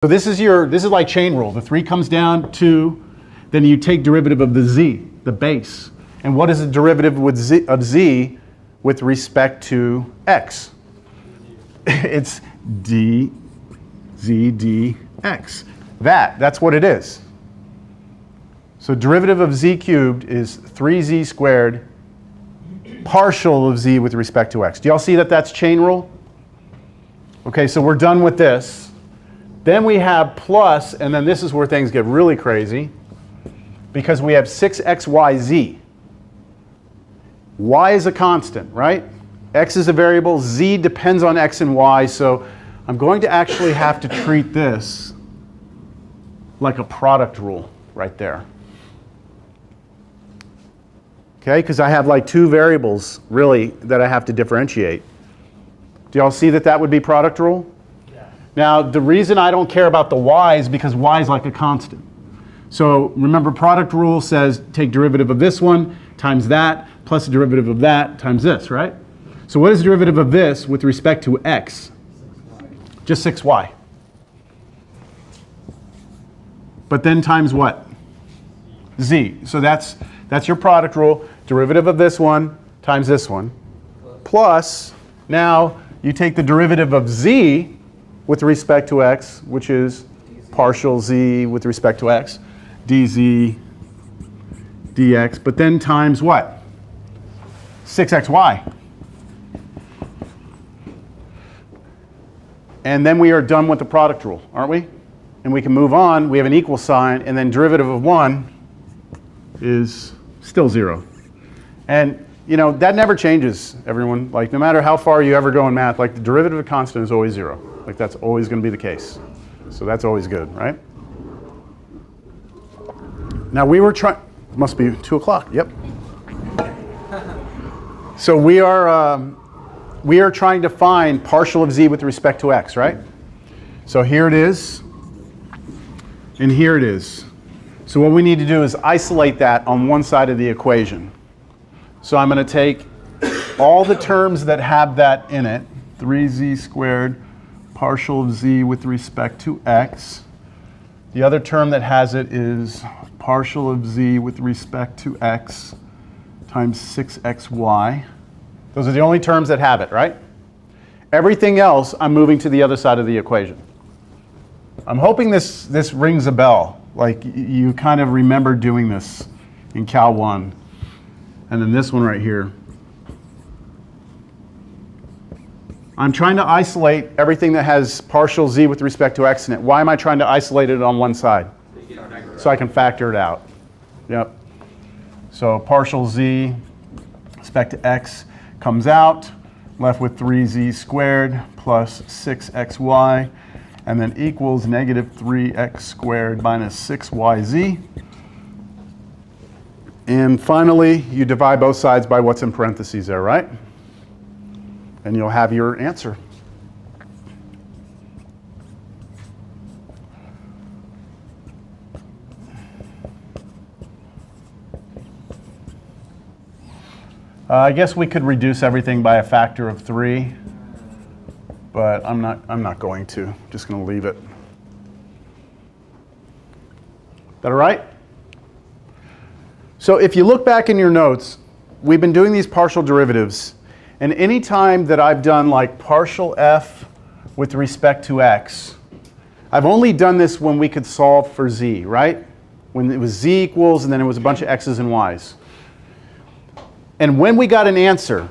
So this is like chain rule. The 3 comes down, 2, then you take derivative of the z, the base. And what is the derivative of z with respect to x? It's d z dx. That's what it is. So derivative of z cubed is 3z squared partial of z with respect to x. Do y'all see that that's chain rule? Okay, so we're done with this. Then we have plus, and then this is where things get really crazy, because we have 6xyz. Y is a constant, right? X is a variable, z depends on x and y, so I'm going to actually have to treat this like a product rule right there. Okay, because I have like 2 variables, really, that I have to differentiate. Do y'all see that that would be product rule? Now, the reason I don't care about the y is because y is like a constant. So remember, product rule says take derivative of this one times that plus the derivative of that times this, right? So what is the derivative of this with respect to x? 6y. Just 6y. But then times what? Z. So that's your product rule. Derivative of this one times this one. Plus, now you take the derivative of z with respect to x, which is partial z with respect to x, dz dx, but then times what? 6xy. And then we are done with the product rule, aren't we? And we can move on. We have an equal sign, and then derivative of 1 is still 0. And you know, that never changes, everyone. Like, no matter how far you ever go in math, like the derivative of a constant is always 0. Like, that's always going to be the case. So that's always good, right? Now we were trying, must be 2 o'clock, yep. So we are trying to find partial of z with respect to x, right? So here it is, and here it is. So what we need to do is isolate that on one side of the equation. So I'm going to take all the terms that have that in it, 3z squared partial of z with respect to x. The other term that has it is partial of z with respect to x times 6xy. Those are the only terms that have it, right? Everything else, I'm moving to the other side of the equation. I'm hoping this rings a bell, like you kind of remember doing this in Cal 1. And then this one right here. I'm trying to isolate everything that has partial z with respect to x in it. Why am I trying to isolate it on one side? So I can factor it out. Yep. So partial z with respect to x comes out, left with 3z squared plus 6xy, and then equals negative 3x squared minus 6yz. And finally, you divide both sides by what's in parentheses there, right? And you'll have your answer. I guess we could reduce everything by a factor of 3, but I'm not going to. I'm just going to leave it. That all right? So if you look back in your notes, we've been doing these partial derivatives, and any time that I've done like partial f with respect to x, I've only done this when we could solve for z, right? When it was z equals and then it was a bunch of x's and y's. And when we got an answer,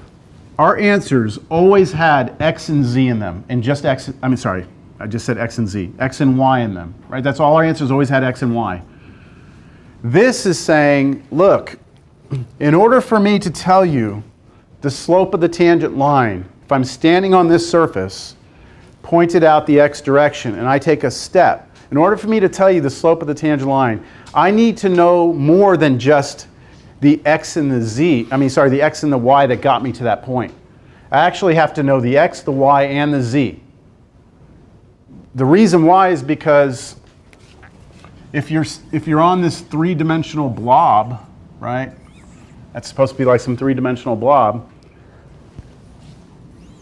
our answers always had x and z in them, and just x, I mean, sorry, I just said x and z, x and y in them, right? That's all our answers always had x and y. This is saying, look, in order for me to tell you the slope of the tangent line, if I'm standing on this surface, pointed out the x direction, and I take a step, in order for me to tell you the slope of the tangent line, I need to know more than just the x and the z, the x and the y that got me to that point. I actually have to know the x, the y, and the z. The reason why is because if you're on this 3-dimensional blob, right? That's supposed to be like some 3-dimensional blob.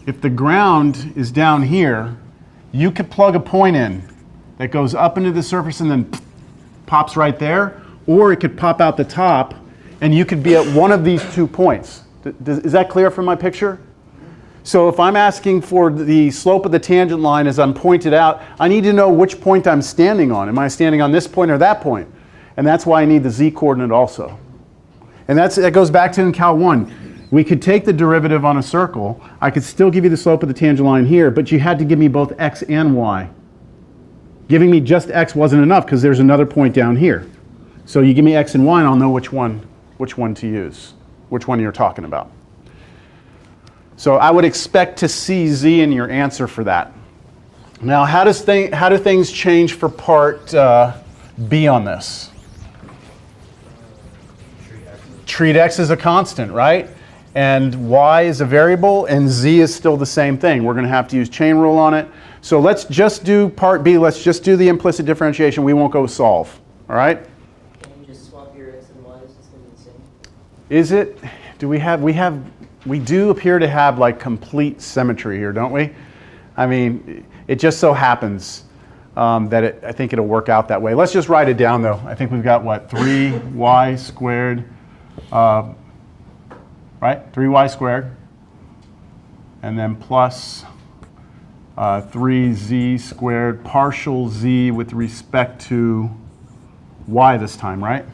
If the ground is down here, you could plug a point in that goes up into the surface and then pops right there, or it could pop out the top, and you could be at one of these 2 points. Is that clear from my picture? So if I'm asking for the slope of the tangent line as I'm pointed out, I need to know which point I'm standing on. Am I standing on this point or that point? And that's why I need the z-coordinate also. And that goes back to in Cal 1. We could take the derivative on a circle. I could still give you the slope of the tangent line here, but you had to give me both x and y. Giving me just x wasn't enough because there's another point down here. So you give me x and y and I'll know which one to use, which one you're talking about. So I would expect to see z in your answer for that. Now, how do things change for part B on this? Treat x as a constant, right? And y is a variable, and z is still the same thing. We're going to have to use chain rule on it. So let's just do part B. Let's just do the implicit differentiation. We won't go solve. All right? Can you just swap your x and y? Is this going to be the same? Is it? We do appear to have like complete symmetry here, don't we? I mean, it just so happens that I think it'll work out that way. Let's just write it down though. I think we've got what, 3y squared, right? 3y squared, and then plus 3z squared partial z with respect to y this time, right?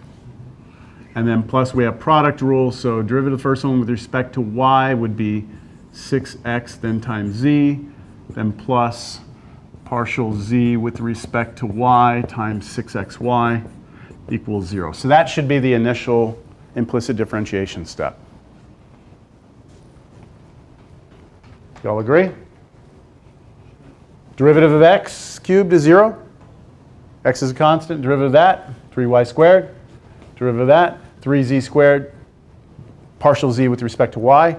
And then plus we have product rule, so derivative of the first one with respect to y would be 6x then times z, then plus partial z with respect to y times 6xy equals 0. So that should be the initial implicit differentiation step. Y'all agree? Derivative of x cubed is 0. X is a constant. Derivative of that, 3y squared. Derivative of that, 3z squared, partial z with respect to y,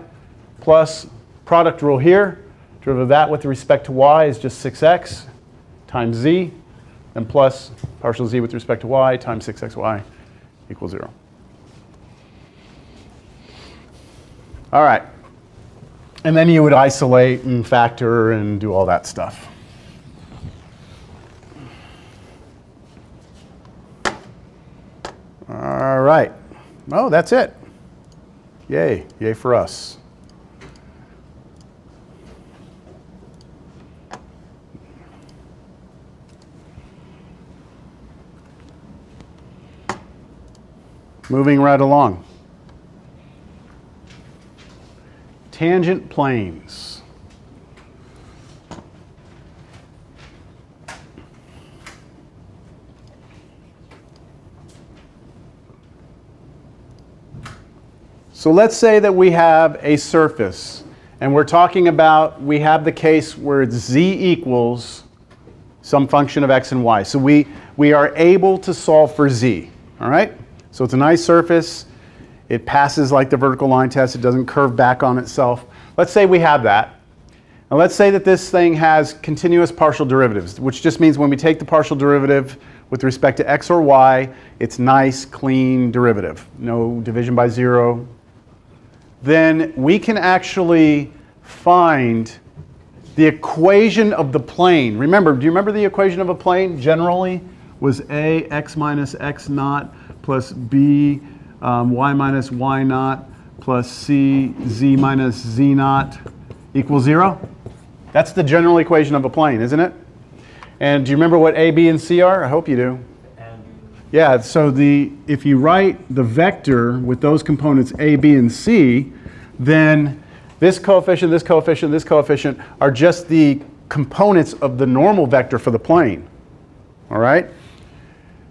plus product rule here. Derivative of that with respect to y is just 6x times z, and plus partial z with respect to y times 6xy equals 0. All right. And then you would isolate and factor and do all that stuff. All right. Oh, that's it. Yay. Yay for us. Moving right along. Tangent planes. So let's say that we have a surface, and we're talking about, we have the case where it's z equals some function of x and y. So we are able to solve for z, all right? So it's a nice surface. It passes like the vertical line test. It doesn't curve back on itself. Let's say we have that. And let's say that this thing has continuous partial derivatives, which just means when we take the partial derivative with respect to x or y, it's nice, clean derivative. No division by zero. Then we can actually find the equation of the plane. Remember, do you remember the equation of a plane generally was a x minus x naught plus b y minus y naught plus c z minus z naught equals 0? That's the general equation of a plane, isn't it? And do you remember what a, b, and c are? I hope you do. Yeah, so if you write the vector with those components a, b, and c, then this coefficient, this coefficient, this coefficient are just the components of the normal vector for the plane. All right?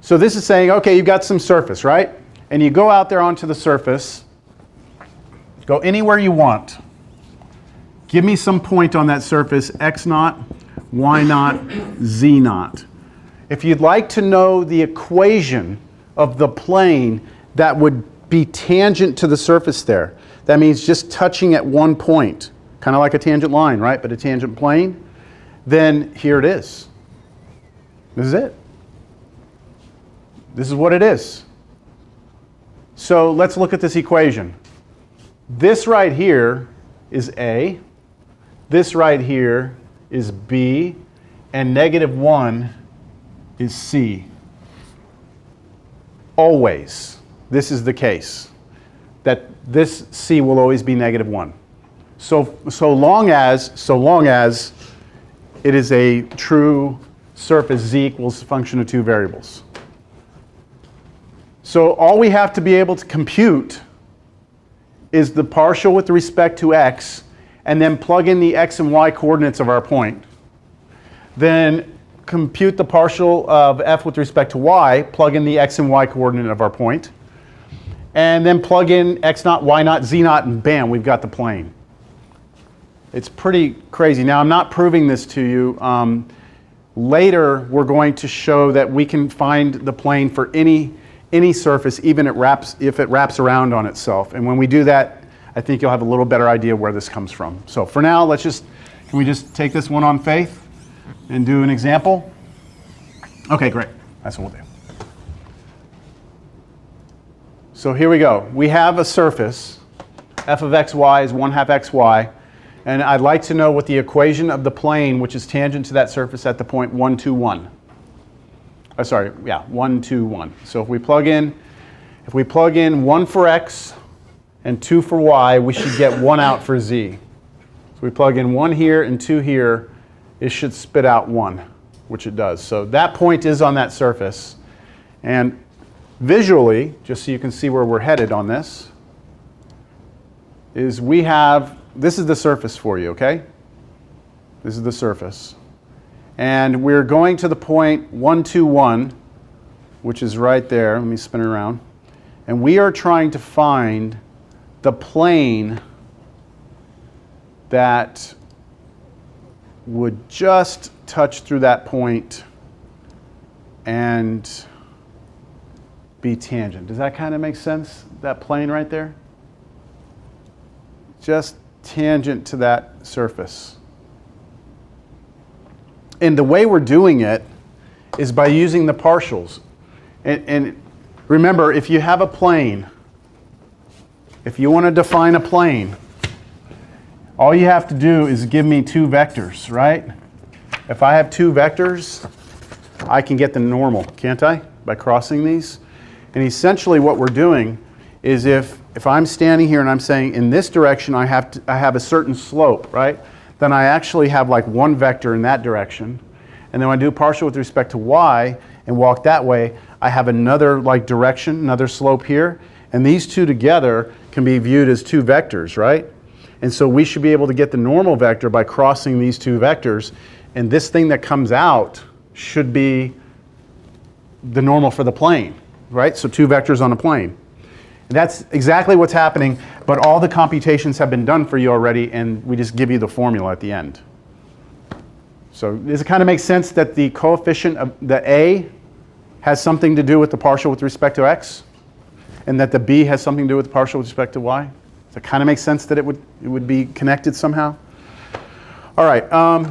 So this is saying, okay, you've got some surface, right? And you go out there onto the surface, go anywhere you want. Give me some point on that surface, x naught, y naught, z naught. If you'd like to know the equation of the plane that would be tangent to the surface there, that means just touching at one point, kind of like a tangent line, right? But a tangent plane, then here it is. This is it. This is what it is. So let's look at this equation. This right here is A, this right here is B, and -1 is C. Always, this is the case, that this C will always be negative 1. So long as it is a true surface Z equals a function of two variables. So all we have to be able to compute is the partial with respect to x, and then plug in the x and y coordinates of our point. Then compute the partial of f with respect to y, plug in the x and y coordinate of our point, and then plug in x naught, y naught, z naught, and bam, we've got the plane. It's pretty crazy. Now, I'm not proving this to you. Later, we're going to show that we can find the plane for any surface, even if it wraps around on itself. And when we do that, I think you'll have a little better idea where this comes from. So for now, can we just take this one on faith and do an example? Okay, great. That's what we'll do. So here we go. We have a surface. F of xy is 1/2 xy. And I'd like to know what the equation of the plane, which is tangent to that surface at the point 1, 2, 1. 1, 2, 1. So if we plug in 1 for x and 2 for y, we should get 1 out for z. So we plug in 1 here and 2 here, it should spit out 1, which it does. So that point is on that surface. And visually, just so you can see where we're headed on this, is this is the surface for you, okay? This is the surface. And we're going to the point 1, 2, 1, which is right there. Let me spin it around. And we are trying to find the plane that would just touch through that point and be tangent. Does that kind of make sense? That plane right there? Just tangent to that surface. And the way we're doing it is by using the partials. And remember, if you have a plane, if you want to define a plane, all you have to do is give me two vectors, right? If I have two vectors, I can get the normal, can't I? By crossing these. And essentially what we're doing is if I'm standing here and I'm saying in this direction I have a certain slope, right? Then I actually have like one vector in that direction. And then when I do partial with respect to y and walk that way, I have another like direction, another slope here. And these two together can be viewed as two vectors, right? And so we should be able to get the normal vector by crossing these two vectors. And this thing that comes out should be the normal for the plane, right? So two vectors on a plane. And that's exactly what's happening, but all the computations have been done for you already, and we just give you the formula at the end. So does it kind of make sense that the coefficient of the a has something to do with the partial with respect to x, and that the b has something to do with the partial with respect to y? Does it kind of make sense that it would be connected somehow? All right,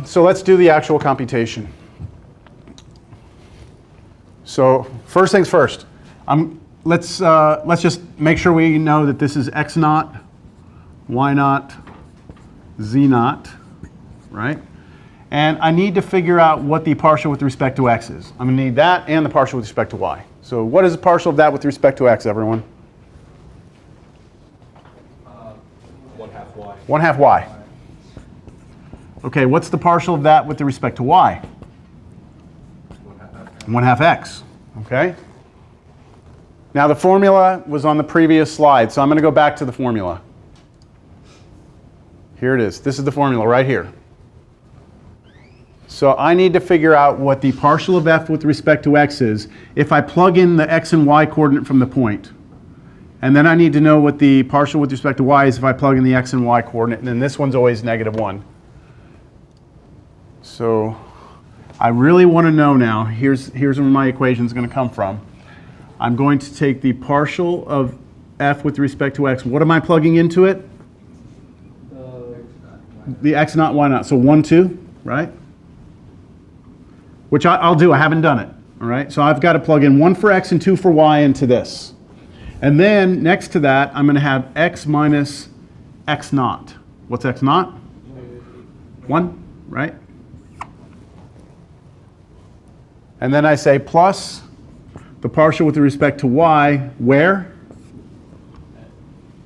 so let's do the actual computation. So first things first. Let's just make sure we know that this is x naught, y naught, z naught, right? And I need to figure out what the partial with respect to x is. I'm going to need that and the partial with respect to y. So what is the partial of that with respect to x, everyone? 1/2 y. 1/2 y. Okay, what's the partial of that with respect to y? 1/2 x. Okay? Now the formula was on the previous slide, so I'm going to go back to the formula. Here it is. This is the formula right here. So I need to figure out what the partial of f with respect to x is if I plug in the x and y coordinate from the point. And then I need to know what the partial with respect to y is if I plug in the x and y coordinate. And then this one's always -1. So I really want to know now, here's where my equation is going to come from. I'm going to take the partial of f with respect to x. What am I plugging into it? The x naught, y naught. So 1, 2, right? Which I'll do. I haven't done it. All right. So I've got to plug in 1 for x and 2 for y into this. And then next to that, I'm going to have x minus x naught. What's x naught? 1, right? And then I say plus the partial with respect to y, where?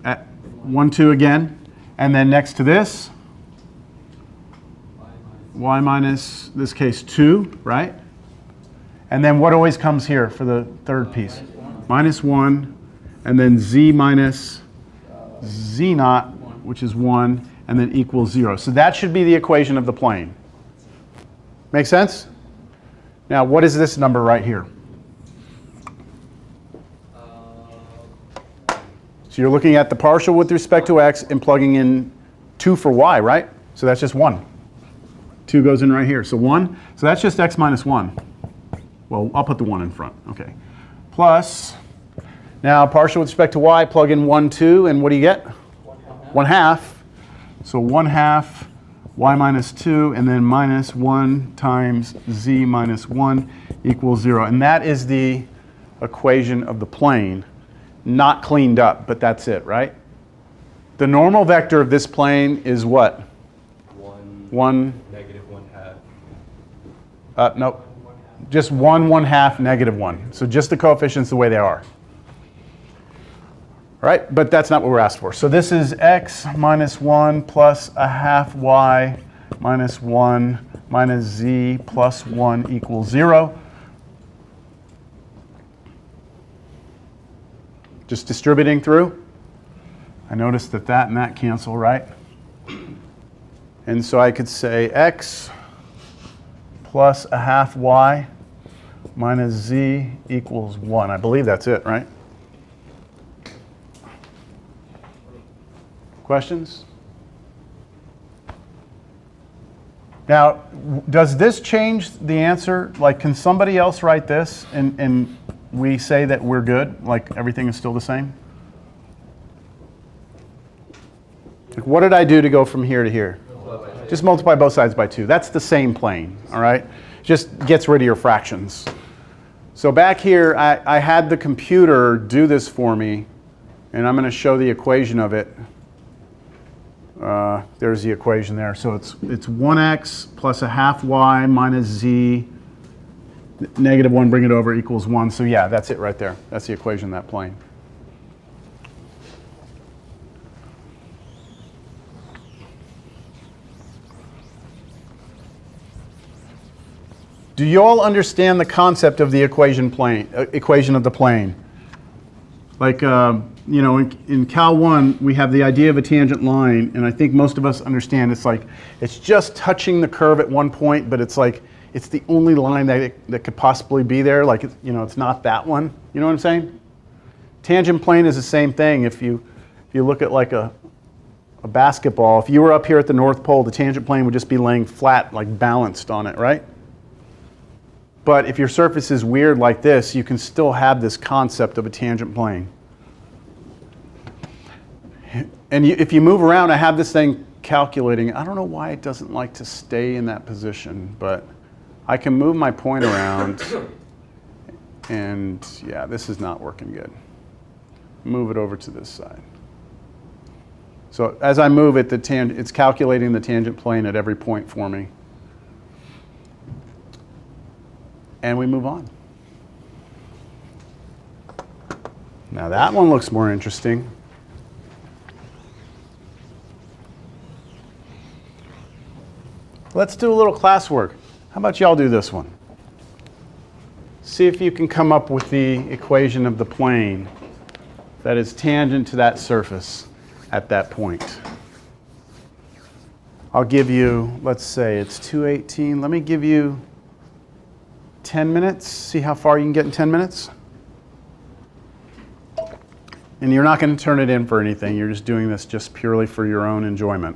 At 1, 2 again. And then next to this, y minus, this case, 2, right? And then what always comes here for the third piece? Minus 1. And then z minus z naught, which is 1, and then equals 0. So that should be the equation of the plane. Make sense? Now, what is this number right here? So you're looking at the partial with respect to x and plugging in 2 for y, right? So that's just 1. 2 goes in right here. So 1. So that's just x minus 1. Well, I'll put the 1 in front. Okay. Plus, now partial with respect to y, plug in 1, 2, and what do you get? 1/2. So 1/2 y minus 2, and then minus 1 times z minus 1 equals 0. And that is the equation of the plane. Not cleaned up, but that's it, right? The normal vector of this plane is what? 1. Negative 1/2. Nope. Just 1, 1/2, negative 1. So just the coefficients the way they are. All right, but that's not what we're asked for. So this is x minus 1 plus 1/2 y minus 1 minus z plus 1 equals 0. Just distributing through. I noticed that that and that cancel, right? And so I could say x plus 1/2 y minus z equals 1. I believe that's it, right? Questions? Now, does this change the answer? Like, can somebody else write this and we say that we're good? Like, everything is still the same? Like, what did I do to go from here to here? Just multiply both sides by 2. That's the same plane, all right? Just gets rid of your fractions. So back here, I had the computer do this for me, and I'm going to show the equation of it. There's the equation there. So it's 1x plus 1/2 y minus z, negative 1, bring it over, equals 1. So yeah, that's it right there. That's the equation of that plane. Do you all understand the concept of the equation of the plane? Like, you know, in Cal 1, we have the idea of a tangent line, and I think most of us understand it's like, it's just touching the curve at one point, but it's like, it's the only line that could possibly be there. Like, you know, it's not that one. You know what I'm saying? Tangent plane is the same thing. If you look at like a basketball, if you were up here at the North Pole, the tangent plane would just be laying flat, like balanced on it, right? But if your surface is weird like this, you can still have this concept of a tangent plane. And if you move around, I have this thing calculating. I don't know why it doesn't like to stay in that position, but I can move my point around. And yeah, this is not working good. Move it over to this side. So as I move it, it's calculating the tangent plane at every point for me. And we move on. Now that one looks more interesting. Let's do a little classwork. How about y'all do this one? See if you can come up with the equation of the plane that is tangent to that surface at that point. I'll give you, let's say it's 218. Let me give you 10 minutes. See how far you can get in 10 minutes. And you're not going to turn it in for anything. You're just doing this just purely for your own enjoyment.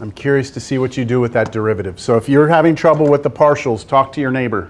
I'm curious to see what you do with that derivative. So if you're having trouble with the partials, talk to your neighbor.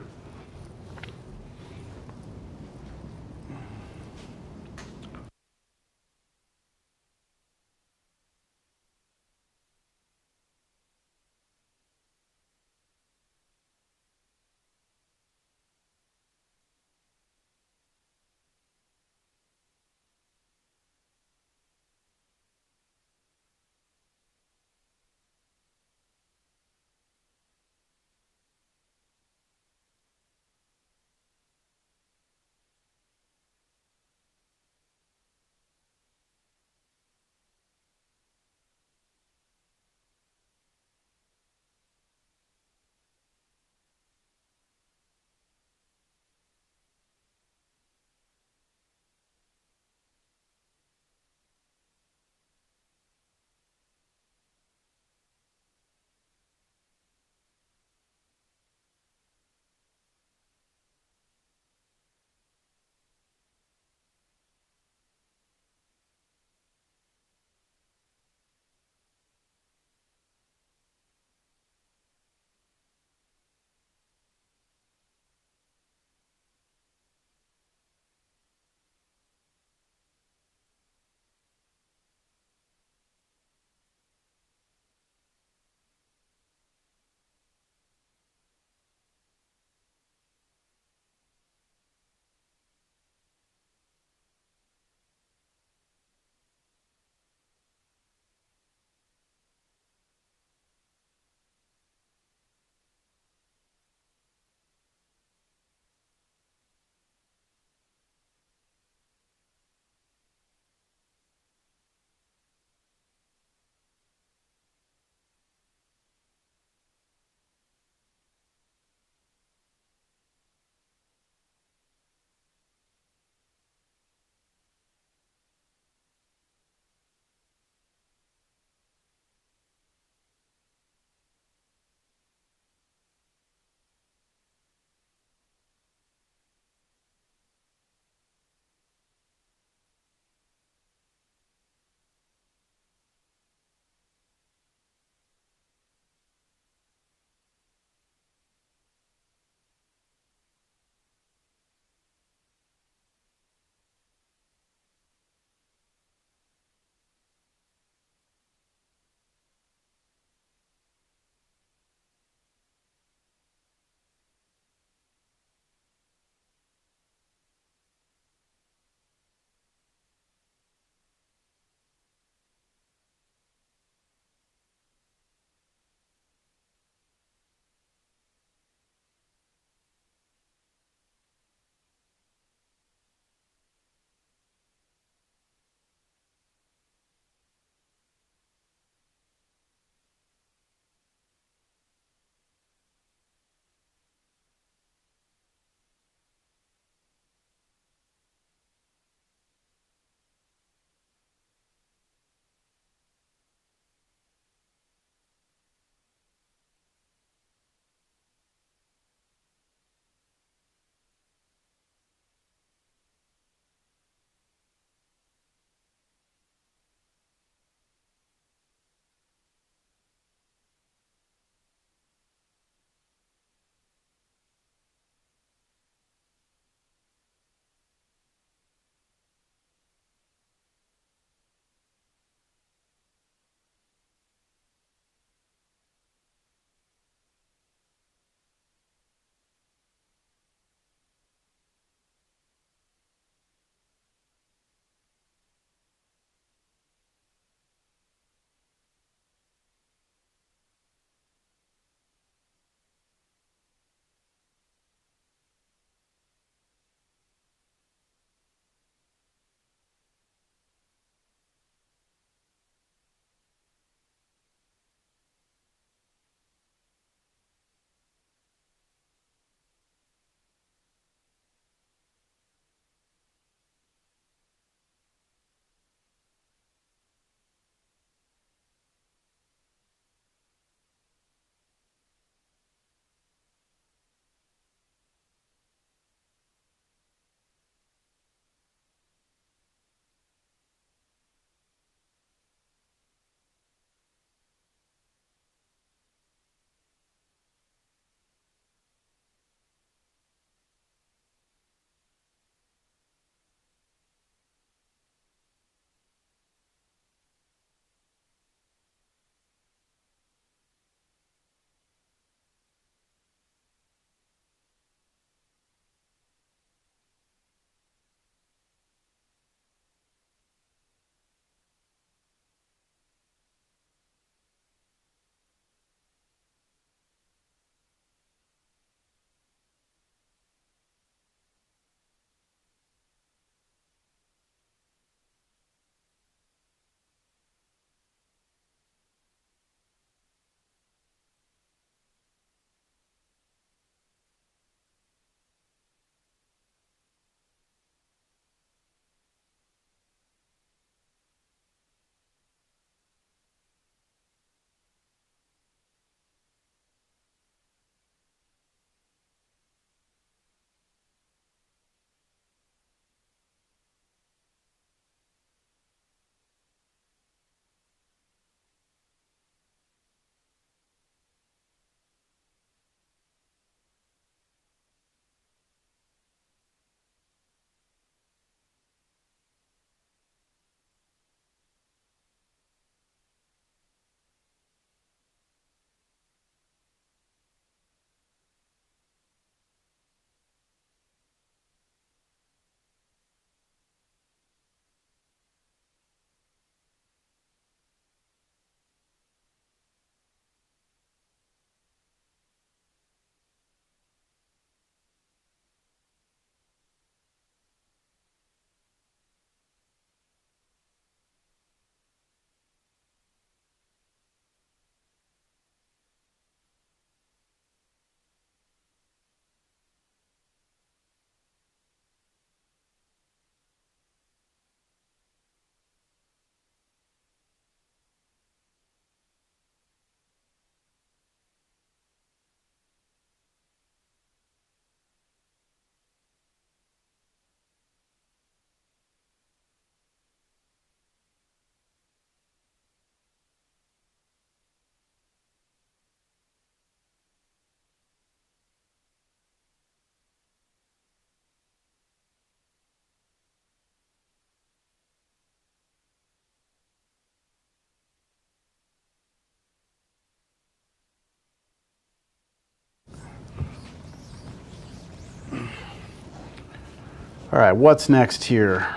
All right, what's next here?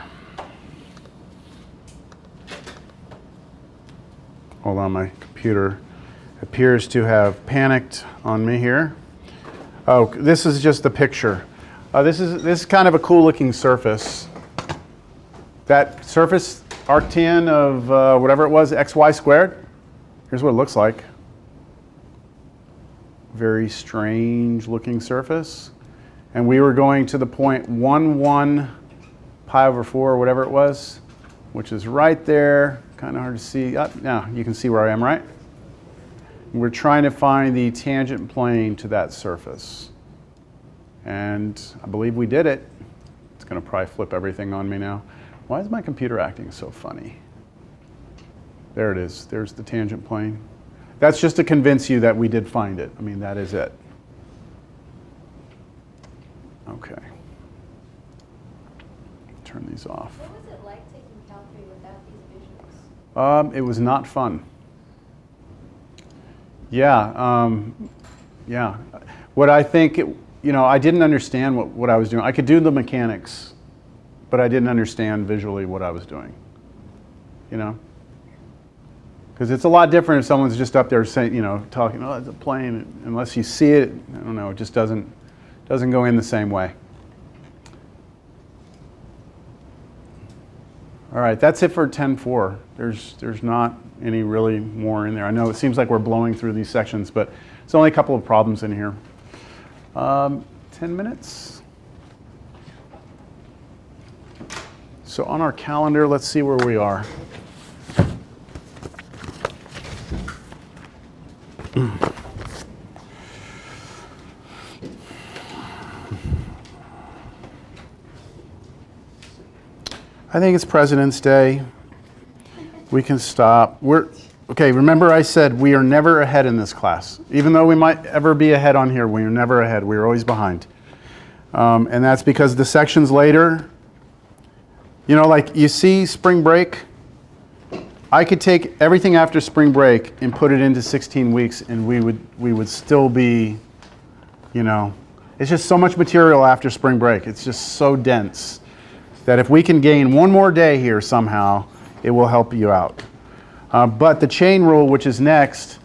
Hold on, my computer appears to have panicked on me here. Oh, this is just a picture. This is kind of a cool looking surface. That surface arctan of whatever it was, xy squared. Here's what it looks like. Very strange looking surface. And we were going to the point 1 pi over 4 or whatever it was, which is right there. Kind of hard to see. Now you can see where I am, right? We're trying to find the tangent plane to that surface. And I believe we did it. It's going to probably flip everything on me now. Why is my computer acting so funny? There it is. There's the tangent plane. That's just to convince you that we did find it. I mean, that is it. Okay. Turn these off. What was it like taking Cal 3 without these visuals? It was not fun. Yeah. What I think, I didn't understand what I was doing. I could do the mechanics, but I didn't understand visually what I was doing. Because it's a lot different if someone's just up there saying, talking, oh, it's a plane. Unless you see it, I don't know, it just doesn't go in the same way. All right, that's it for 10.4. There's not any really more in there. I know it seems like we're blowing through these sections, but it's only a couple of problems in here. 10 minutes. So on our calendar, let's see where we are. I think it's President's Day. We can stop. Okay, remember I said we are never ahead in this class. Even though we might ever be ahead on here, we are never ahead. We are always behind. And that's because the sections later, like you see spring break, I could take everything after spring break and put it into 16 weeks and we would still be, it's just so much material after spring break. It's just so dense that if we can gain one more day here somehow, it will help you out. But the chain rule, which is next,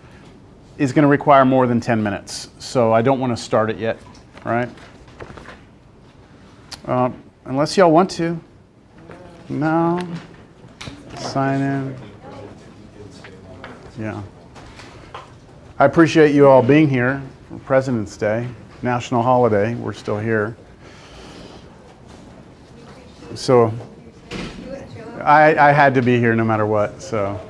is going to require more than 10 minutes. So I don't want to start it yet, right? Unless y'all want to. No. Sign in. Yeah. I appreciate you all being here for President's Day, national holiday. We're still here. So I had to be here no matter what. So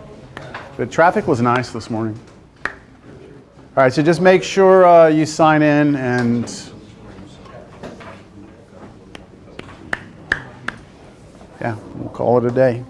the traffic was nice this morning. All right, so just make sure you sign in and yeah, we'll call it a day.